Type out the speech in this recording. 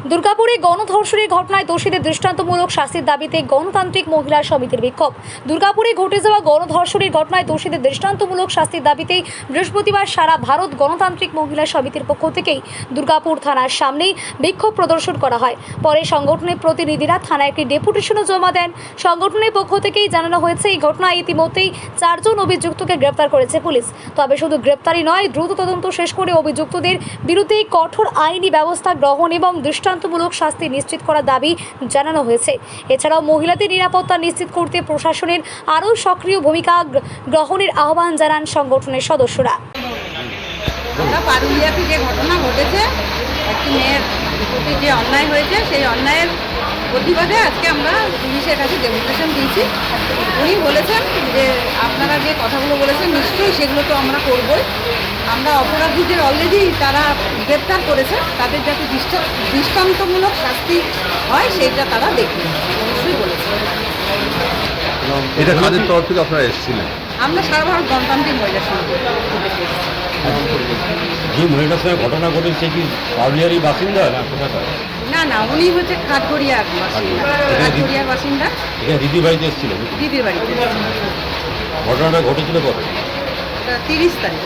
দুর্গাপুরে গণধর্ষণের ঘটনায় দোষীদের দৃষ্টান্তমূলক শাস্তির দাবিতে গণতান্ত্রিক মহিলা সমিতির বিক্ষোভ। দুর্গাপুরে ঘটে যাওয়া গণধর্ষণের ঘটনায় দোষীদের দৃষ্টান্তমূলক শাস্তির দাবিতে বৃহস্পতিবার সারা ভারত গণতান্ত্রিক মহিলা সমিতির পক্ষ থেকেই দুর্গাপুর থানার সামনেই বিক্ষোভ প্রদর্শন করা হয়। পরে সংগঠনের প্রতিনিধিরা থানায় একটি ডেপুটেশনও জমা দেন। সংগঠনের পক্ষ থেকেই জানানো হয়েছে, এই ঘটনায় ইতিমধ্যেই 4 জন অভিযুক্তকে গ্রেপ্তার করেছে পুলিশ। তবে শুধু গ্রেপ্তারই নয়, দ্রুত তদন্ত শেষ করে অভিযুক্তদের বিরুদ্ধে কঠোর আইনি ব্যবস্থা গ্রহণ এবং দৃষ্টান্তমূলক শাস্তি নিশ্চিত করার দাবি জানানো হয়েছে। এছাড়াও মহিলাদের নিরাপত্তা নিশ্চিত করতে প্রশাসনের আরও সক্রিয় ভূমিকা গ্রহণের আহ্বান জানান সংগঠনের সদস্যরা। পারুলিয়া থেকে ঘটনা ঘটেছে, একটি মেয়ের প্রতি যে অন্যায় হয়েছে সেই অন্যায়ের প্রতিবাদে আজকে আমরা পুলিশের কাছে ডেপুটেশন দিয়েছি। উনি বলেছেন যে আপনারা যে কথাগুলো বলেছেন নিশ্চয়ই সেগুলো তো আমরা করবই। আমরা অপরাধীদের অলরেডি তারা গ্রেপ্তার করেছে, তাদের যাতে দৃষ্টান্তমূলক শাস্তি হয় সেইটা তারা দেখবে, অবশ্যই বলেছে। এটা কাদের তরফ থেকে আপনারা এসেছিলেন? আমরা সারা ভারত গণতান্ত্রিক মহিলা সমিতি থেকে এসেছি। যে মহিলার সঙ্গে ঘটনা ঘটেছে কি পারুলিয়ারই বাসিন্দা না কোথাকার? না না, উনি হচ্ছে খাটগড়িয়ার বাসিন্দা। খাটগড়িয়ার বাসিন্দা, এটা দিদির বাড়িতে এসেছিলেন? দিদির বাড়িতে। ঘটনাটা ঘটেছিল কবে? 30 তারিখ।